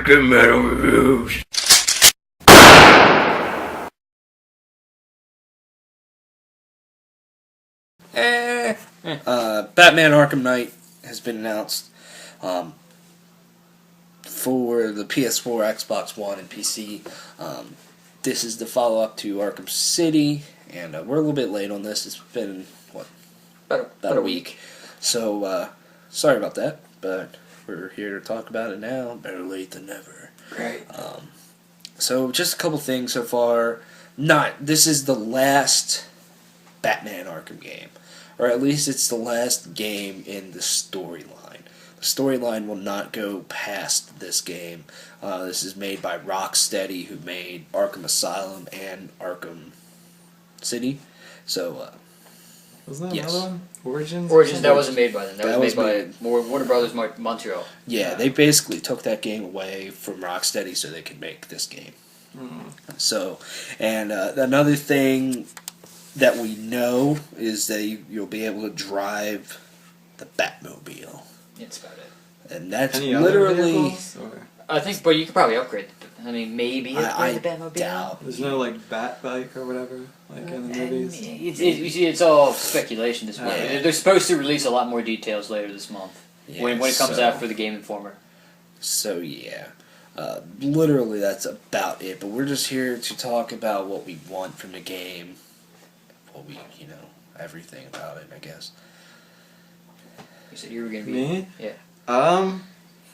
Arkham Metal Reviews. Batman Arkham Knight has been announced for the PS4, Xbox One, and PC. This is the follow-up to Arkham City, and we're a little bit late on this. It's been, about a week. So, sorry about that, but we're here to talk about it now. Better late than never. Right. So, just a couple things so far. This is the last Batman Arkham game. Or at least it's the last game in the storyline. The storyline will not go past this game. This is made by Rocksteady, who made Arkham Asylum and Arkham City. So, wasn't that another one? Origins? Origins, that wasn't made by them. That was made by Warner Brothers Montreal. Yeah, they basically took that game away from Rocksteady so they could make this game. So, and another thing that we know is that you'll be able to drive the Batmobile. That's about it. And that's Any literally... I think, but you could probably upgrade. I mean, maybe upgrade the Batmobile. Doubt. There's no Bat bike or whatever, like in the movies. You see, it's all speculation as well. Yeah. They're supposed to release a lot more details later this month when it comes out for the Game Informer. So yeah, literally that's about it. But we're just here to talk about what we want from the game. Everything about it, I guess. You said you were gonna be Me? Yeah.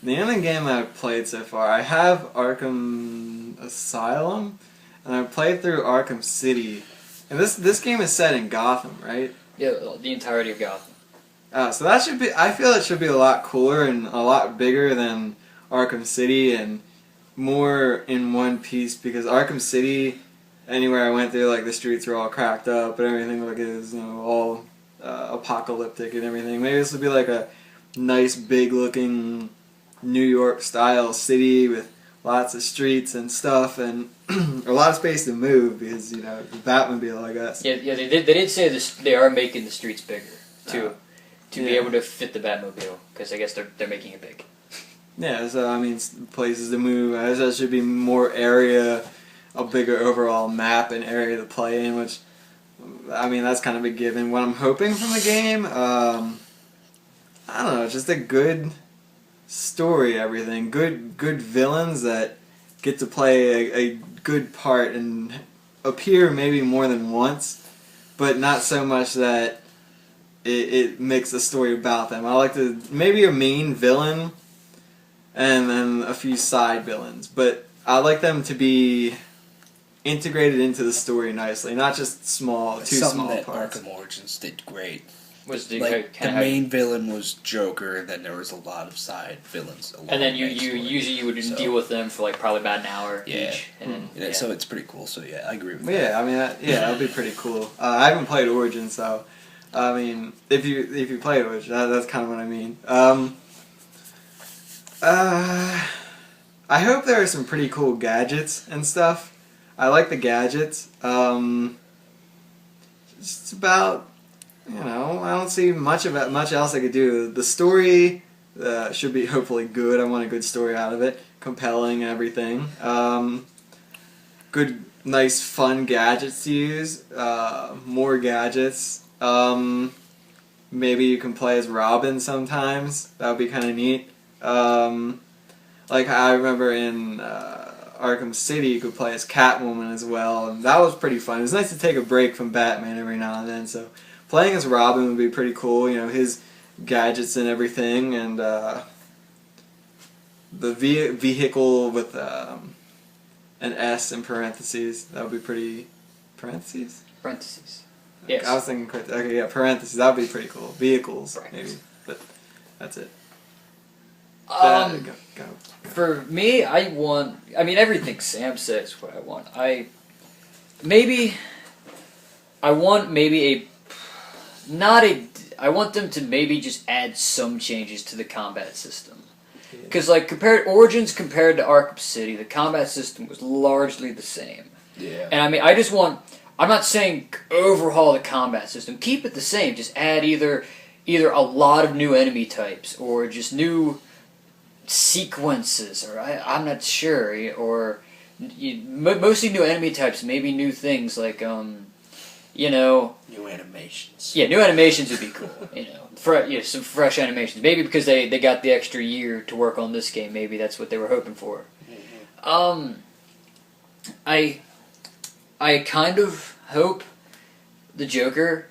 The only game I've played so far, I have Arkham Asylum, and I've played through Arkham City. And this game is set in Gotham, right? Yeah, the entirety of Gotham. So that should be. I feel it should be a lot cooler and a lot bigger than Arkham City and more in one piece, because Arkham City, anywhere I went through, like the streets were all cracked up and everything, like it was all apocalyptic and everything. Maybe this would be like a nice big looking New York style city with lots of streets and stuff and a lot of space to move, because the Batmobile, I guess. Yeah. They did say this. They are making the streets bigger to be able to fit the Batmobile, because I guess they're making it big. Yeah, so I mean, places to move. There should be more area, a bigger overall map and area to play in, which, I mean, that's kind of a given. What I'm hoping from the game, I don't know, just a good story, everything. Good villains that get to play a good part and appear maybe more than once, but not so much that it makes a story about them. I like maybe a main villain and then a few side villains, but I like them to be integrated into the story nicely, not just small Something that parts. Arkham Origins did great. Was the The main villain was Joker, and then there was a lot of side villains. And then you would deal with them for probably about an hour each. And then, So it's pretty cool. So yeah, I agree with that. Yeah, I mean, that'd be pretty cool. I haven't played Origins, so I mean, if you play Origins, that's kind of what I mean. I hope there are some pretty cool gadgets and stuff. I like the gadgets. Just about, I don't see much else I could do. The story should be hopefully good. I want a good story out of it, compelling, everything. Good, nice, fun gadgets to use. More gadgets. Maybe you can play as Robin sometimes. That would be kind of neat. Like I remember in Arkham City, you could play as Catwoman as well, and that was pretty fun. It was nice to take a break from Batman every now and then, so playing as Robin would be pretty cool, his gadgets and everything, and the vehicle with an S in parentheses, that would be pretty... Parentheses? Parentheses. Yes. I was thinking... Okay, yeah, parentheses, that would be pretty cool. Vehicles, maybe, but that's it. Go. For me, I mean, everything Sam said is what I want. I want them to maybe just add some changes to the combat system. Because, Origins compared to Arkham City, the combat system was largely the same. Yeah. And I mean, I'm not saying overhaul the combat system. Keep it the same. Just add either a lot of new enemy types or just new sequences, or I'm not sure, or mostly new enemy types, maybe new things like new animations. Yeah, new animations would be cool. Some fresh animations. Maybe because they got the extra year to work on this game. Maybe that's what they were hoping for. Mm-hmm. I kind of hope the Joker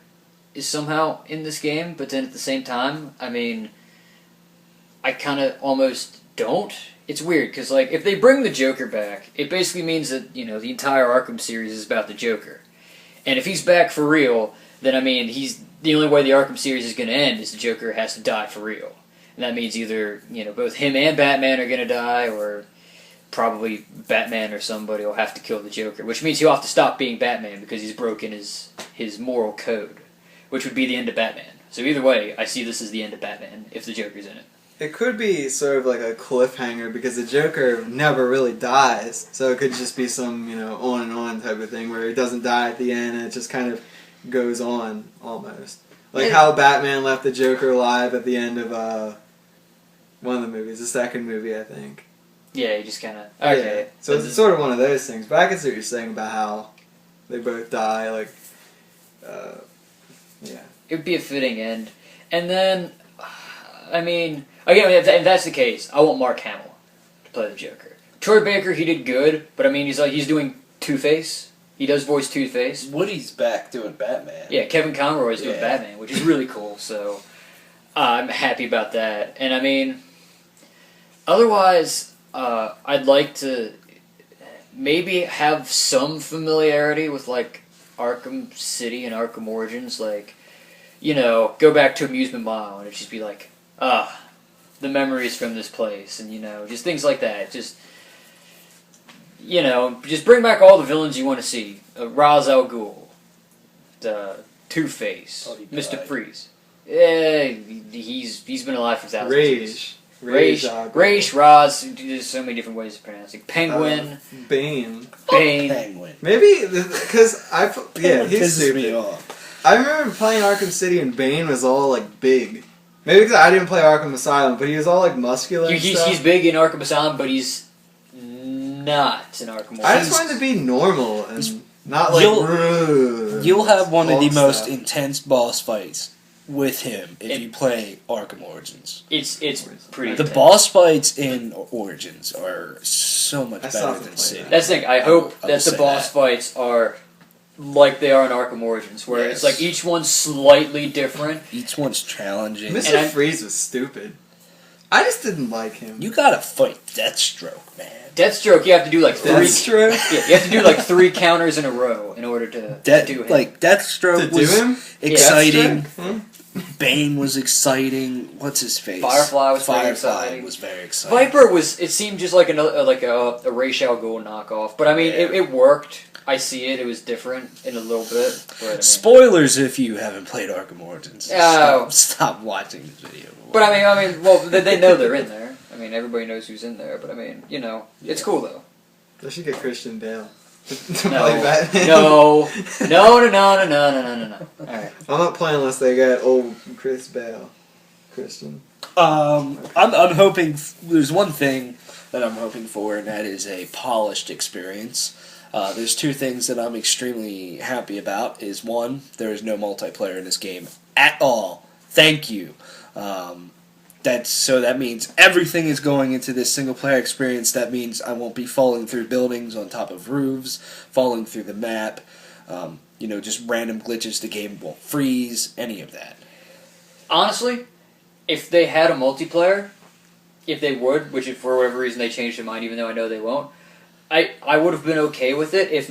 is somehow in this game, but then at the same time, I mean, I kind of almost don't. It's weird because like if they bring the Joker back, it basically means that the entire Arkham series is about the Joker. And if he's back for real, then I mean, the only way the Arkham series is going to end is the Joker has to die for real. And that means either, both him and Batman are going to die, or probably Batman or somebody will have to kill the Joker, which means he'll have to stop being Batman because he's broken his moral code, which would be the end of Batman. So either way, I see this as the end of Batman if the Joker's in it. It could be sort of like a cliffhanger because the Joker never really dies, so it could just be some, on and on type of thing where he doesn't die at the end and it just kind of goes on almost. Like how Batman left the Joker alive at the end of one of the movies, the second movie, I think. Yeah, he just kind of... Okay. Yeah. So it's sort of one of those things, but I can see what you're saying about how they both die, like, yeah. It would be a fitting end. And then, I mean... Again, if that's the case, I want Mark Hamill to play the Joker. Troy Baker, he did good, but I mean, he's doing Two-Face. He does voice Two-Face. Woody's back doing Batman. Yeah, Kevin Conroy's doing Batman, which is really cool, so I'm happy about that. And I mean, otherwise, I'd like to maybe have some familiarity with, like, Arkham City and Arkham Origins, like, go back to Amusement Mile and it'd just be like, the memories from this place, and just things like that. Just bring back all the villains you want to see. Ra's al Ghul, Two-Face, Mr. Freeze. Yeah, he's been alive for thousands of years. Raish, Raz. There's so many different ways to pronounce it. Penguin, Bane. Penguin. Maybe because he's stupid. Me off. I remember playing Arkham City and Bane was all like big. Maybe because I didn't play Arkham Asylum, but he was all like muscular. He's big in Arkham Asylum, but he's not in Arkham Origins. I just wanted to be normal and not like. You'll have one of the most intense boss fights with him if you play Arkham Origins. It's pretty. The boss fights in Origins are so much better than City. That's the thing. I hope that the boss fights are like they are in Arkham Origins, where it's like each one's slightly different. Each one's challenging. Mr. Freeze was stupid. I just didn't like him. You gotta fight Deathstroke, man. Deathstroke, you have to do like three. Deathstroke? Yeah, you have to do like 3 counters in a row in order to do him. Like Deathstroke was exciting. Deathstroke? Bane was exciting. What's his face? Firefly was very exciting. Viper was. It seemed just like a Ra's al Ghul knockoff, but I mean, it worked. I see it. It was different in a little bit. But, I mean, spoilers if you haven't played Arkham Origins. Stop watching this video. But I mean, well, they know they're in there. I mean, everybody knows who's in there. But I mean, it's cool though. They should get Christian Bale. No. No. All right. I'm not playing unless they get old Chris Bale. Christian. I'm hoping. There's one thing that I'm hoping for, and that is a polished experience. There's 2 things that I'm extremely happy about. Is one, there is no multiplayer in this game at all. Thank you. That means everything is going into this single player experience. That means I won't be falling through buildings on top of roofs, falling through the map. Just random glitches. The game won't freeze. Any of that. Honestly, if they had a multiplayer, if they would, which if for whatever reason they changed their mind, even though I know they won't. I would have been okay with it if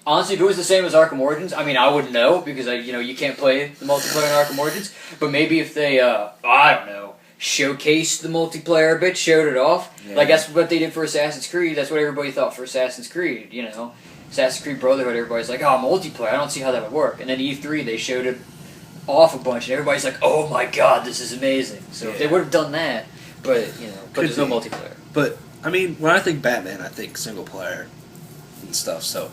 honestly, if it was the same as Arkham Origins, I mean, I wouldn't know because you can't play the multiplayer in Arkham Origins. But maybe if they, I don't know, showcased the multiplayer a bit, showed it off, like that's what they did for Assassin's Creed. That's what everybody thought for Assassin's Creed. Assassin's Creed Brotherhood. Everybody's like, oh, multiplayer. I don't see how that would work. And then E3, they showed it off a bunch, and everybody's like, oh my god, this is amazing. So if they would have done that, but there's no multiplayer. But I mean, when I think Batman, I think single player and stuff. So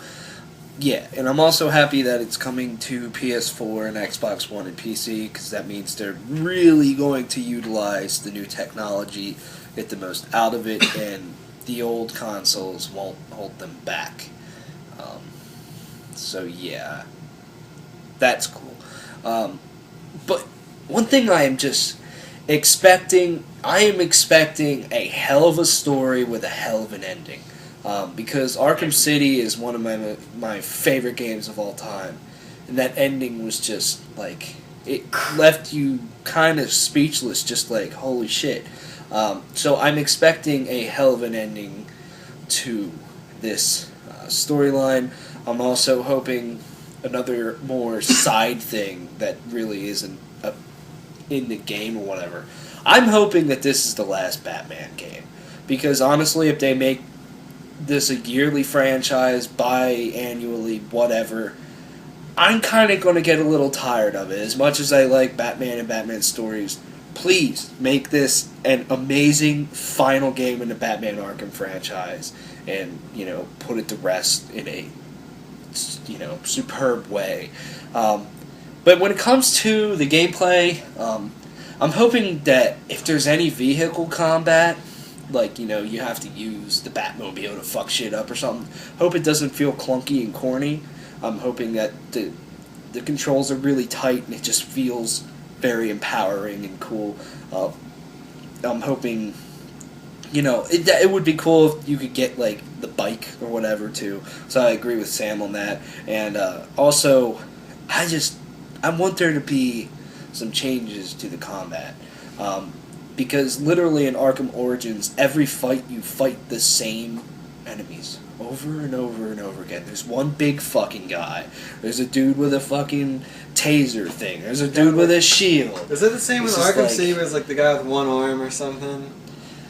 Yeah, and I'm also happy that it's coming to PS4 and Xbox One and PC, because that means they're really going to utilize the new technology, get the most out of it, and the old consoles won't hold them back. So yeah, that's cool. But one thing I am just expecting, I am expecting a hell of a story with a hell of an ending. Because Arkham City is one of my favorite games of all time. And that ending was just, like, it left you kind of speechless, just like, holy shit. So I'm expecting a hell of an ending to this storyline. I'm also hoping another more side thing that really isn't in the game or whatever. I'm hoping that this is the last Batman game. Because honestly, if they make this a yearly franchise, biannually, whatever, I'm kind of going to get a little tired of it. As much as I like Batman and Batman stories, please make this an amazing final game in the Batman Arkham franchise and, put it to rest in a, superb way. But when it comes to the gameplay, I'm hoping that if there's any vehicle combat, like, you have to use the Batmobile to fuck shit up or something, hope it doesn't feel clunky and corny. I'm hoping that the controls are really tight and it just feels very empowering and cool. I'm hoping, it would be cool if you could get, like, the bike or whatever, too. So I agree with Sam on that. And also, I want there to be some changes to the combat. Because literally in Arkham Origins, every fight you fight the same enemies over and over and over again. There's one big fucking guy. There's a dude with a fucking taser thing. There's a dude with a shield. Is it the same with Arkham City where it's like the guy with one arm or something?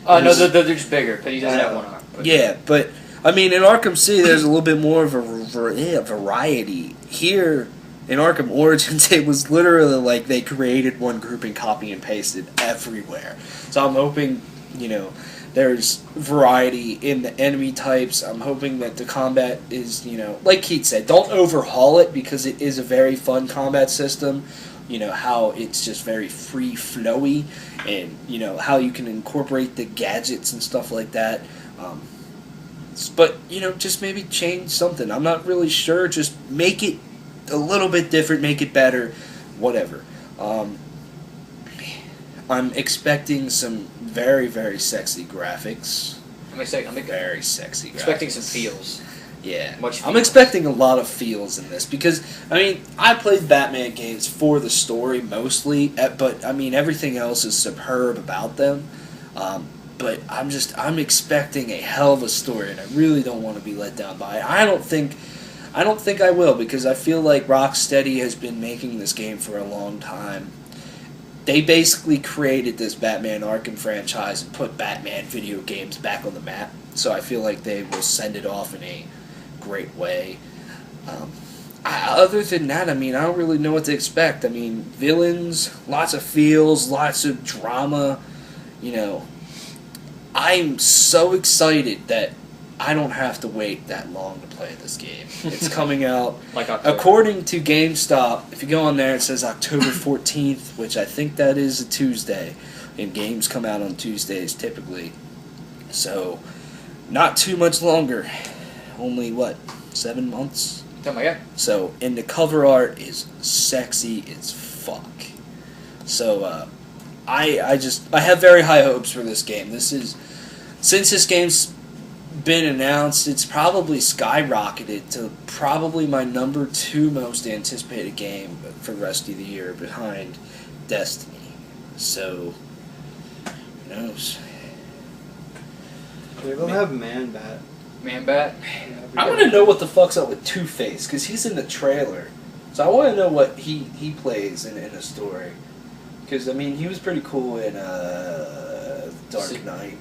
Oh, no, they're just bigger, but he doesn't have one arm. But. Yeah, but, I mean, in Arkham City, there's a little bit more of a variety. Here, in Arkham Origins, it was literally like they created one group and copy and pasted everywhere. So I'm hoping, there's variety in the enemy types. I'm hoping that the combat is, like Keith said, don't overhaul it because it is a very fun combat system. How it's just very free flowy and, how you can incorporate the gadgets and stuff like that. But, just maybe change something. I'm not really sure. Just make it a little bit different, make it better, whatever. I'm expecting some very, very sexy graphics. Very sexy graphics. Expecting some feels. Yeah. Much feels. I'm expecting a lot of feels in this because, I played Batman games for the story mostly, but, everything else is superb about them. But I'm expecting a hell of a story, and I really don't want to be let down by it. I don't think I will, because I feel like Rocksteady has been making this game for a long time. They basically created this Batman Arkham franchise and put Batman video games back on the map, so I feel like they will send it off in a great way. Other than that, I don't really know what to expect. Villains, lots of feels, lots of drama, I'm so excited that I don't have to wait that long to play this game. It's coming out, like October. According to GameStop, if you go on there, it says October 14th, which I think that is a Tuesday, and games come out on Tuesdays typically. So, not too much longer. Only, 7 months? Oh my god. So, and the cover art is sexy as fuck. So, I have very high hopes for this game. Since this game's been announced, it's probably skyrocketed to probably my number 2 most anticipated game for the rest of the year, behind Destiny. So, who knows? They will have Man-Bat. Man-Bat? I want to know what the fuck's up with Two-Face, because he's in the trailer. So I want to know what he plays in a story. Because, he was pretty cool in Dark Knight.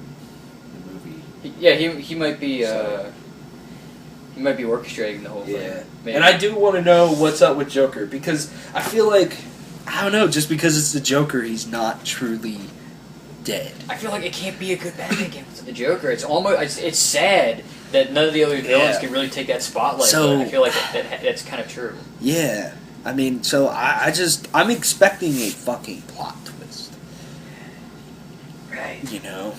Yeah, he might be he might be orchestrating the whole thing. Maybe. And I do want to know what's up with Joker, because I feel like, I don't know, just because it's the Joker, he's not truly dead. I feel like it can't be a good Batman game. It's the Joker. It's almost it's sad that none of the other villains Yeah. can really take that spotlight. So- but I feel like that's kind of true. Yeah. I mean, so I'm expecting a fucking plot twist. Right. You know?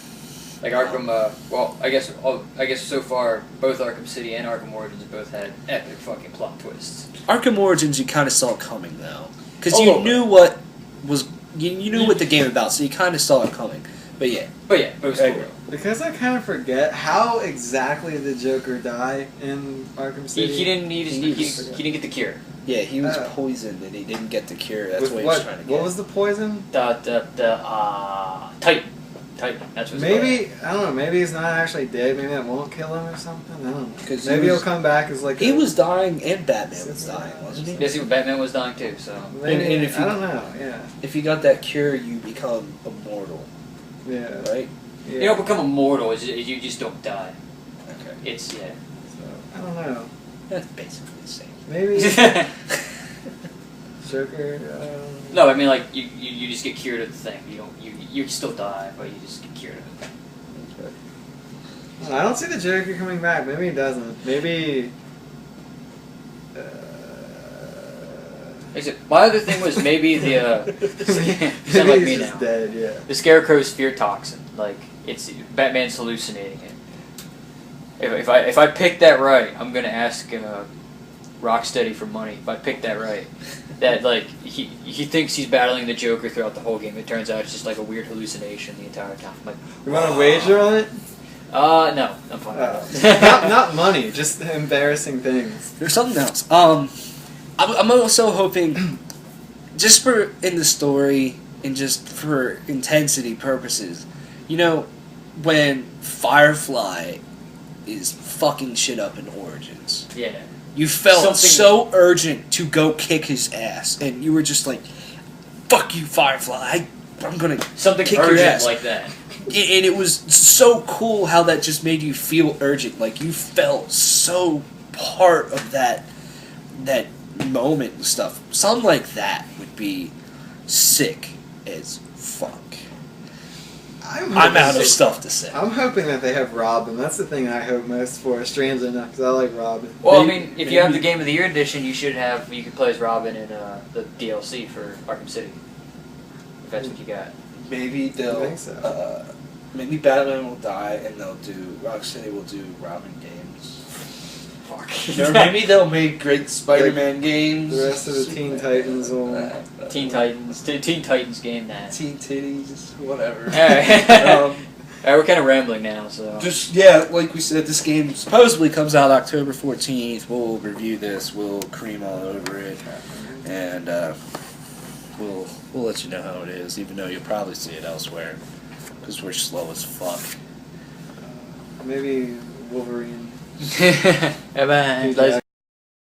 Like Arkham. Well, I guess so far both Arkham City and Arkham Origins have both had epic fucking plot twists. Arkham Origins, you kind of saw it coming though, because A you little knew what was you knew what the game about, so you kind of saw it coming. But yeah, both I still. agree. Because I kind of forget how exactly the Joker die in Arkham City. He didn't get the cure. yeah, he was Oh. poisoned and he didn't get the cure. That's With what he was trying to get. What was the poison? The Titan. That's what's Maybe I don't know. Maybe he's not actually dead. Maybe that won't kill him or something. I don't know. 'Cause he Maybe was- he'll come back as like He a- was dying and Batman was dying, wasn't he? Yes, Batman was dying too. So Maybe, and if I you- don't know. Yeah. If you got that cure, you become immortal, Yeah. right? Yeah. you don't become immortal. You just don't die. Okay, It's So, I don't know. that's basically the same. Maybe yeah. Joker. No, I mean like you just get cured of the thing. You still die, but you just get cured of it. I don't see the Joker coming back. Maybe he doesn't. Maybe. Like I said, my other thing was maybe the maybe you sound like he's me just now. dead. Yeah. The Scarecrow's fear toxin. Like it's Batman's hallucinating it. If I pick that right, I'm gonna ask Rocksteady for money. If I pick that right, that like he thinks he's battling the Joker throughout the whole game. It turns out it's just like a weird hallucination the entire time. I'm like, You want to wager on it? no, I'm fine. Not money, just embarrassing things. There's something else. I'm also hoping, just for in the story and just for intensity purposes, you know, when Firefly is fucking shit up in Origins, Yeah. you felt Something- so urgent to go kick his ass, and you were just like, "Fuck you, Firefly! I'm gonna Something kick your urgent ass." like that. And it was so cool how that just made you feel urgent. Like you felt so part of that moment and stuff. Something like that would be sick as fuck. I'm out of stuff to say. I'm hoping that they have Robin. That's the thing I hope most for. Strangely enough, because I like Robin. Well, Maybe- I mean, if you have the Game of the Year edition, you can play as Robin in the DLC for Arkham City. If that's what you got. Maybe they'll. I think so. Maybe Batman will die, and Rocksteady will do Robin games. Fuck. Or maybe they'll make great Spider-Man games. The rest of the Teen Titans will. Teen Titans game that. Teen Titties, whatever. Alright. Um, Alright, we're kind of rambling now, so. Just yeah, like we said, this game supposedly comes out October 14th. We'll review this. We'll cream all over it, and we'll let you know how it is. Even though you'll probably see it elsewhere, because we're slow as fuck. Maybe Wolverine. Bye bye.